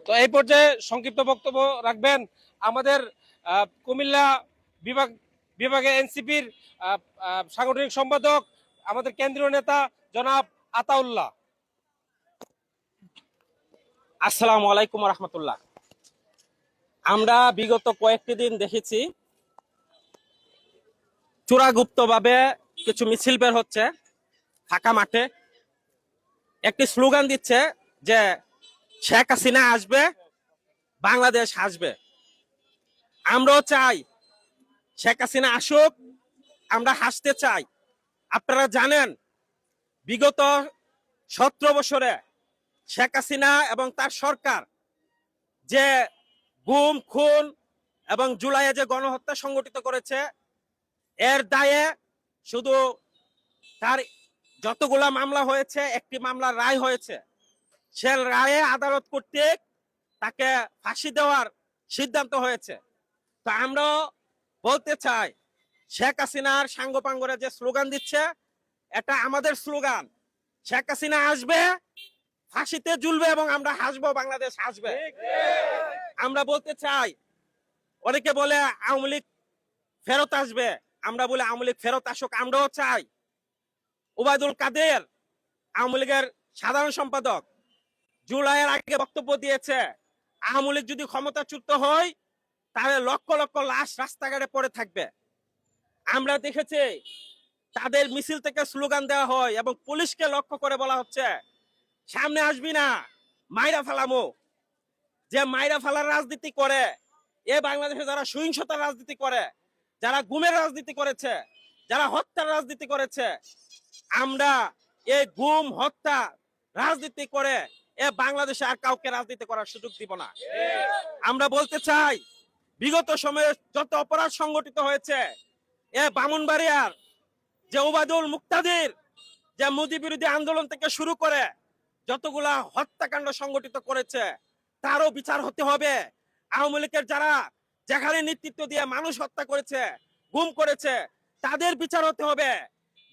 তো এই পর্যায়ে সংক্ষিপ্ত বক্তব্য রাখবেন আমাদের কুমিল্লা বিভাগ বিভাগের এনসিপির সাংগঠনিক সম্পাদক, আমাদের কেন্দ্রীয় নেতা জনাব আতাউল্লাহ। আসসালামু আলাইকুম রহমতুল্লাহ। আমরা বিগত কয়েকটি দিন দেখেছি চূড়াগুপ্তভাবে কিছু মিছিল বের হচ্ছে ফাঁকা মাঠে, একটি স্লোগান দিচ্ছে যে শেখ হাসিনা আসবে, বাংলাদেশ আসবে। আমরাও চাই শেখ হাসিনা আসুক, আমরা হাসতে চাই। আপনারা জানেন বিগত 17 বছরে শেখ হাসিনা এবং তার সরকার যে গুম খুন এবং জুলাইয়ে যে গণহত্যা সংগঠিত করেছে, এর দায়ে শুধু তার যতগুলা মামলা হয়েছে, একটি মামলার রায় হয়েছে, সে রায়ে আদালত কর্তৃক তাকে ফাঁসি দেওয়ার সিদ্ধান্ত হয়েছে। তো আমরা বলতে চাই শেখ হাসিনার সাঙ্গপাঙ্গরে যে স্লোগান দিচ্ছে, এটা আমাদের স্লোগান। শেখ হাসিনা আসবে, ফাঁসিতে ঝুলবে এবং আমরা হাসবো, বাংলাদেশ হাসবে। আমরা বলতে চাই, অনেকে বলে আওয়ামী লীগ ফেরত আসবে, আমরা বলে আওয়ামী লীগ ফেরত আসুক। আমরাও চাই ওবায়দুল কাদের আওয়ামী লীগের সাধারণ সম্পাদক জুলাইয়ের আগে বক্তব্য দিয়েছে, আওয়ামী লীগ যদি ক্ষমতাচ্যুত হয় তাহলে লক্ষ লক্ষ লাশ রাস্তাঘাটে পড়ে থাকবে। আমরা দেখেছি তাদের মিছিল থেকে স্লোগান দেওয়া হয় এবং পুলিশকে লক্ষ্য করে বলা হচ্ছে সামনে আসবি না, মাইরা ফেলামো। যে মাইরা ফেলার রাজনীতি করে, এ বাংলাদেশে যারা সহিংসতার রাজনীতি করে, যারা গুমের রাজনীতি করেছে, যারা হত্যার রাজনীতি করেছে, আমরা এই গুম হত্যা রাজনীতি করে এ বাংলাদেশে আর কাউকে রাজনীতি করার সুযোগ দিব না। আমরা বলতে চাই বিগত সময়ে যত অপরাধ সংগঠিত হয়েছে, এ ব্রাহ্মণবাড়িয়ার যে ওবায়দুল মুক্তাদির যে মোদী বিরোধী আন্দোলন থেকে শুরু করে যতগুলা হত্যাকাণ্ড সংগঠিত করেছে, তারও বিচার হতে হবে। আওয়ামী লীগের যারা যেখানে নেতৃত্ব দিয়ে মানুষ হত্যা করেছে, গুম করেছে, তাদের বিচার হতে হবে।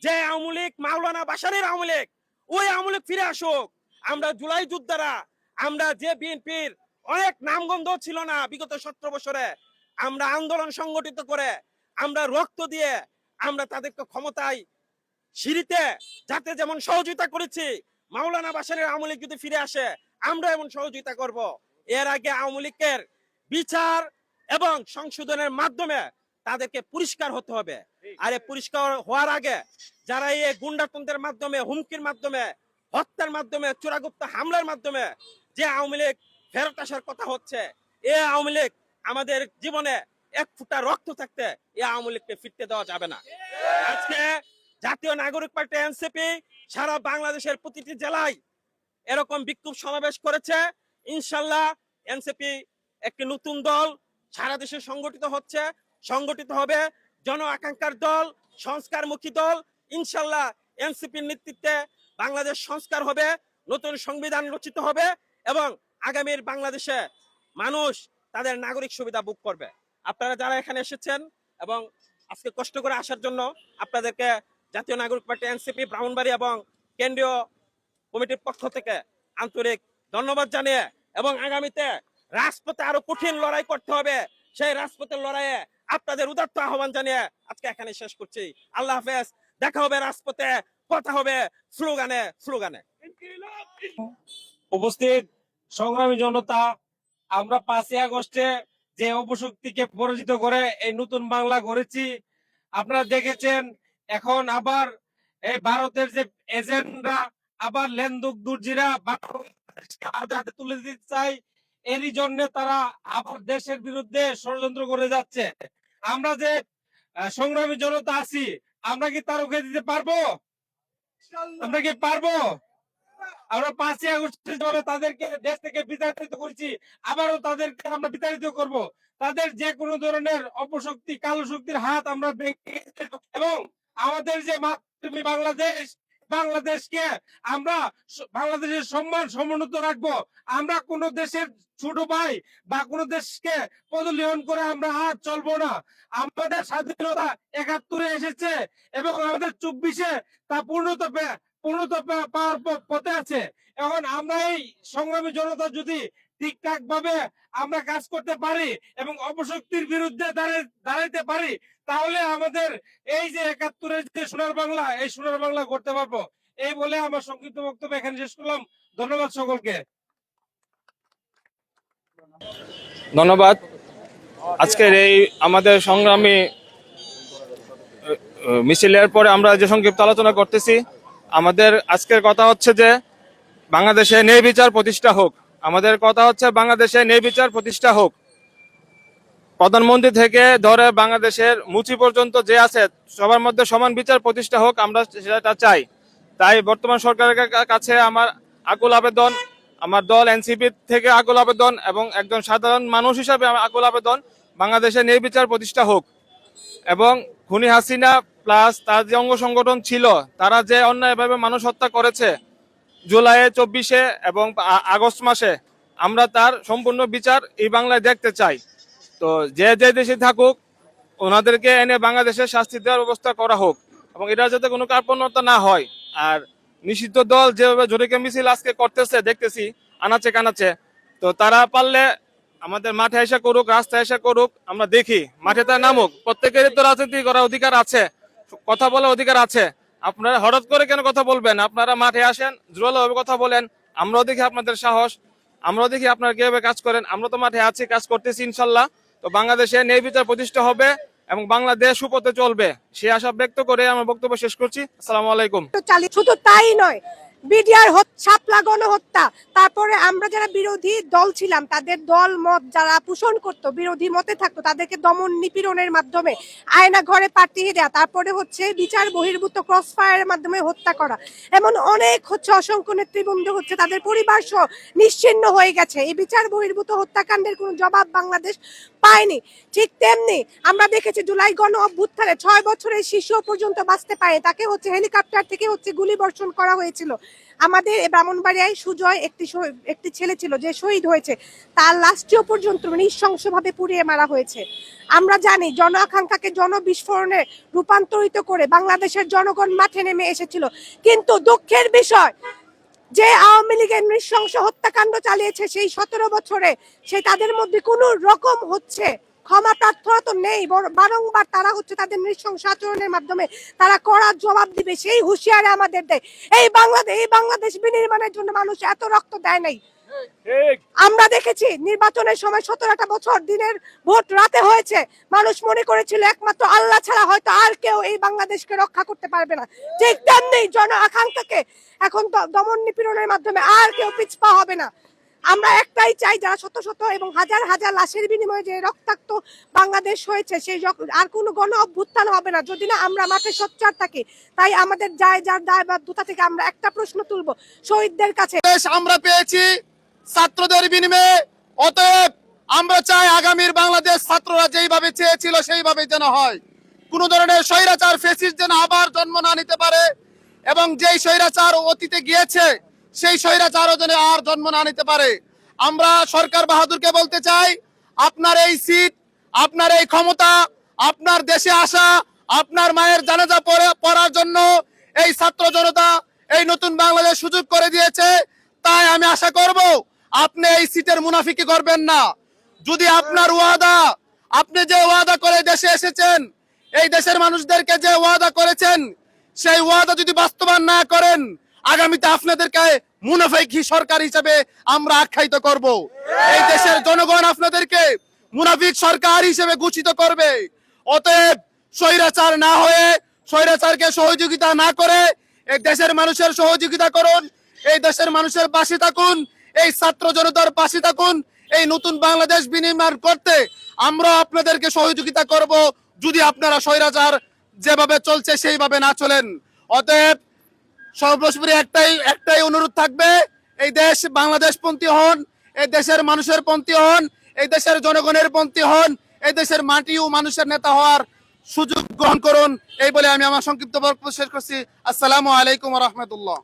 যে আওয়ামী লীগ মাওলানা বাশারের আওয়ামী লীগ, ওই আওয়ামী লীগ ফিরে আসুক। আমরা জুলাই যোদ্ধারা, আমরা যে বিএনপির অনেক নামগন্ধ ছিল না বিগত 17 বছরে, আমরা আন্দোলন সংগঠিত করে, আমরা রক্ত দিয়ে আমরা তাদেরকে ক্ষমতায় সিঁড়িতে যাতে যেমন সহযোগিতা করেছি, মাওলানা বাশারের আওয়ামী লীগ যদি ফিরে আসে আমরা এমন সহযোগিতা করব। এর আগে আওয়ামী লীগের বিচার এবং সংশোধনের মাধ্যমে তাদেরকে পরিষ্কার হতে হবে। আর এই পরিষ্কার হওয়ার আগে যারা এই গুন্ডাতন্ত্রের মাধ্যমে, হুমকির মাধ্যমে, হত্যার মাধ্যমে, চোরাগুপ্ত হামলার মাধ্যমে যে আওয়ামী লীগ ফেরত আসার কথা হচ্ছে, এ আওয়ামী লীগ আমাদের জীবনে এক ফুটা রক্ত থাকতে এই আওয়ামী লীগকে ফিরতে দেওয়া যাবে না। আজকে জাতীয় নাগরিক পার্টি এনসিপি সারা বাংলাদেশের প্রতিটি জেলায় এরকম বিক্ষোভ সমাবেশ করেছে। ইনশাল্লাহ এনসিপি একটি নতুন দল সারা দেশে সংগঠিত হচ্ছে, সংগঠিত হবে, জন আকাঙ্ক্ষার দল, সংস্কারমুখী দল। ইনশাল্লাহ এনসিপির নেতৃত্বে বাংলাদেশ সংস্কার হবে, নতুন সংবিধান রচিত হবে এবং আগামীর বাংলাদেশে মানুষ তাদের নাগরিক সুবিধা ভোগ করবে। আপনারা যারা এখানে এসেছেন এবং আজকে কষ্ট করে আসার জন্য আপনাদেরকে জাতীয় নাগরিক পার্টি এনসিপি ব্রাহ্মণবাড়িয়া এবং কেন্দ্রীয় কমিটির পক্ষ থেকে আন্তরিক ধন্যবাদ জানিয়ে, এবং আগামীতে রাজপথে আরো কঠিন লড়াই করতে হবে, সেই রাজপথের লড়াইয়ে আপনাদের উদাত্ত আহ্বান জানিয়ে আজকে এখানে শেষ করছি। আল্লাহ হাফেজ, দেখা হবে রাজপথে, কথা হবে স্লোগানে স্লোগানে। উপস্থিত সংগ্রামী জনতা, আমরা 5ই আগস্টে যে অপশক্তিকে পরাজিত করে এই নতুন বাংলা গড়েছি, আপনারা দেখেছেন। এখন আবার এই ভারতের যে এজেন্ডা, আবার লেন্দুক দুর্জিরা হাতে তুলে দিতে চাই, এরই জন্য তারা আবার দেশের বিরুদ্ধে ষড়যন্ত্র করে যাচ্ছে। আমরা যে সংগ্রামী জনতা আছি, আমরা কি তার রুখে দিতে পারবো? আমরা কি পারবো? আমরা 5ই আগস্টের জন্য তাদেরকে দেশ থেকে বিতাড়িত করেছি, আবারও তাদেরকে আমরা বিতাড়িত করব। তাদের যে কোনো ধরনের অপশক্তি, কালো শক্তির হাত আমরা ভেঙে এবং আমাদের যে মাতৃভূমি বাংলাদেশ, বাংলাদেশকে আমরা বাংলাদেশের সম্মান সমুন্নত রাখবো। আমরা কোন দেশের ছোট ভাই বা কোন দেশকে পদলেহন করে আমরা আর চলবো না। আমাদের স্বাধীনতা 71-এ এসেছে এবং আমাদের 24-এ তা পূর্ণতা পাওয়ার পথে আছে এখন আমরা এই সংগ্রামী জনতা যদি ঠিকঠাক ভাবে আমরা কাজ করতে পারি এবং অপশক্তির বিরুদ্ধে দাঁড়াইতে পারি, তাহলে আমাদের এই যে ৭১-এর যে সোনার বাংলা, এই সোনার বাংলা করতে পারবো। এই বলে আমার সংক্ষিপ্ত বক্তব্য এখানে শেষ করলাম। ধন্যবাদ সকলকে। ধন্যবাদ। আজকের এই আমাদের সংগ্রামী মিছিলের পরে আমরা যে সংক্ষিপ্ত আলোচনা করতেছি, আমাদের আজকের কথা হচ্ছে যে বাংলাদেশে ন্যায় বিচার প্রতিষ্ঠা হোক। আমাদের কথা হচ্ছে বাংলাদেশে ন্যায় বিচার প্রতিষ্ঠা হোক। প্রধানমন্ত্রী থেকে ধরে বাংলাদেশের মুচি পর্যন্ত যে আছে সবার মধ্যে সমান বিচার প্রতিষ্ঠা হোক, আমরা সেটা চাই। তাই বর্তমান সরকারের কাছে আমার আকুল আবেদন, আমার দল এনসিপি থেকে আকুল আবেদন এবং একজন সাধারণ মানুষ হিসাবে আমার আকুল আবেদন, বাংলাদেশে ন্যায় বিচার প্রতিষ্ঠা হোক এবং খুনি হাসিনা প্লাস তার যে অঙ্গ সংগঠন ছিল তারা যে অন্যায়ভাবে মানুষ হত্যা করেছে জুলাই 24-এ এবং আগস্ট মাসে, আমরা তার সম্পূর্ণ বিচার এই বাংলায় দেখতে চাই। তো যে যে দেশে থাকুক ওনাদেরকে এনে বাংলাদেশের শাস্তি দেওয়ার ব্যবস্থা করা হোক এবং এটা যাতে কোনো কার্পণ্যতা না হয়। আর নিষিদ্ধ দল যেভাবে জরিকে মিছিল আজকে করতেছে দেখতেছি আনাচে কানাচে, তো তারা পারলে আমাদের মাঠে এসে করুক, রাস্তায় এসে করুক, আমরা দেখি, মাঠে তার নামুক। প্রত্যেকেরই তো রাজনীতি করার অধিকার আছে, কথা বলার অধিকার আছে। আপনারা হঠাৎ করে কেন কথা বলবেন? আপনারা মাঠে আসেন, জোরালোভাবে কথা বলেন, আমরাও দেখি আপনাদের সাহস, আমরাও দেখি আপনারা কিভাবে কাজ করেন। আমরা তো মাঠে আছি, কাজ করতেছি ইনশাল্লাহ। তো বাংলাদেশে ন্যায় বিচার প্রতিষ্ঠা হবে এবং বাংলাদেশ সুপথে চলবে, সে আশা ব্যক্ত করে আমার বক্তব্য শেষ করছি। আসসালামু আলাইকুম। শুধু তাই নয়, বিডিআর শাপলা গণহত্যা, তারপরে আমরা যারা বিরোধী দল ছিলাম তাদের দল মত যারা পোষণ করতো, বিরোধী মতে থাকতো, তাদেরকে দমন নিপীড়নের মাধ্যমে আয়না ঘরে পাঠিয়ে দেওয়া, তারপরে হচ্ছে বিচার বহির্ভূত ক্রস ফায়ারের মাধ্যমে হত্যা করা, এমন অনেক হচ্ছে অসংখ্য নেতৃবৃন্দ হচ্ছে তাদের পরিবার সহ নিশ্চিহ্ন হয়ে গেছে। এই বিচার বহির্ভূত হত্যাকাণ্ডের কোনো জবাব বাংলাদেশ পায়নি। ঠিক তেমনি আমরা দেখেছি জুলাই গণ অভ্যুত্থানে 6 বছরের শিশু পর্যন্ত বাঁচতে পারে, তাকে হচ্ছে হেলিকপ্টার থেকে হচ্ছে গুলি বর্ষণ করা হয়েছিল। আমাদের ব্রাহ্মণবাড়িয়ায় সুজয় একটি ছেলে ছিল যে শহীদ হয়েছে, তার লাশটিও পর্যন্ত নৃশংসভাবে পুড়িয়ে মারা হয়েছে। আমরা জানি জন আকাঙ্ক্ষাকে জনবিস্ফোরণে রূপান্তরিত করে বাংলাদেশের জনগণ মাঠে নেমে এসেছিল, কিন্তু দুঃখের বিষয় যে আওয়ামী লীগের নৃশংস হত্যাকাণ্ড চালিয়েছে সেই 17 বছরে তাদের মধ্যে কোনো রকম হচ্ছে ক্ষমা প্রার্থনা তো নেই, বারংবার তারা হচ্ছে তাদের নৃশংস আচরণের মাধ্যমে তারা কড়া জবাব দিবে সেই হুঁশিয়ারি আমাদের দেয়। এই বাংলাদেশ বিনির্মাণের জন্য মানুষ এত রক্ত দেয় নাই। আমরা দেখেছি নির্বাচনের সময় 17টা বছর দিনের ভোট রাতে হয়েছে, মানুষ মনে করেছিল একমাত্র আল্লাহ ছাড়া হয়তো আর কেউ এই বাংলাদেশকে রক্ষা করতে পারবে না। ঠিক তেমনি জন আকাঙ্ক্ষাকে এখন দমন নিপীড়নের মাধ্যমে আর কেউ পিছপা হবে না। আমরা একটাই চাই, যারা শত শত এবং হাজার হাজার লাশের বিনিময়ে যে রক্তাক্ত বাংলাদেশ হয়েছে সেই আর কোনো গণ অভ্যুত্থান হবে না যদি না আমরা মাঠে সোচ্চার থাকি। তাই আমাদের যার দায়বদ্ধতা থেকে আমরা একটা প্রশ্ন তুলবো শহীদদের কাছে। আমরা পেয়েছি ছাত্রদের বিনিময়ে, অতএব আমরা চাই আগামীর বাংলাদেশ ছাত্ররা যেইভাবে চেয়েছিল সেইভাবে যেন হয়। কোন ধরনের স্বৈরাচার ফ্যাসিস্ট যেন আবার জন্ম না নিতে পারে এবং যেই স্বৈরাচার অতীতে গিয়েছে সেই স্বৈরাচারও যেন আর জন্ম না নিতে পারে। আমরা সরকার বাহাদুরকে বলতে চাই, আপনার এই সিট, আপনার এই ক্ষমতা, আপনার দেশে আসা, আপনার মায়ের জানাজা পড়ার জন্য এই ছাত্র জনতা এই নতুন বাংলাদেশ সুযোগ করে দিয়েছে। তাই আমি আশা করব আপনি এই সিটের মুনাফিকি করবেন না। যদি আপনার ওয়াদা, আপনি যে ওয়াদা করে দেশে এসেছেন, এই দেশের মানুষদেরকে যে ওয়াদা করেছেন, সেই ওয়াদা যদি বাস্তবায়ন না করেন, আগামীতে আপনাদেরকে মুনাফিক সরকার হিসেবে আমরা আখ্যায়িত করব। এই দেশের জনগণ আপনাদেরকে মুনাফিক সরকার হিসেবে ঘোষিত করবে। অতএব স্বৈরাচার না হয়ে, স্বৈরাচারকে সহযোগিতা না করে এই দেশের মানুষের সহযোগিতা করুন, এই দেশের মানুষের পাশে থাকুন, এই ছাত্র জনতার পাশে থাকুন। এই নতুন বাংলাদেশ বিনির্মাণ করতে আমরা আপনাদেরকে সহযোগিতা করব যদি আপনারা স্বৈরাচার যেভাবে চলছে সেইভাবে না চলেন। অতএব সর্বোপরি একটাই অনুরোধ থাকবে, এই দেশ বাংলাদেশ পন্থী হন, এই দেশের মানুষের পন্থী হন, এই দেশের জনগণের পন্থী হন, এই দেশের মাটি ও মানুষের নেতা হওয়ার সুযোগ গ্রহণ করুন। এই বলে আমি আমার সংক্ষিপ্ত বক্তব্য শেষ করছি। আসসালামু আলাইকুম ওয়া রাহমাতুল্লাহ।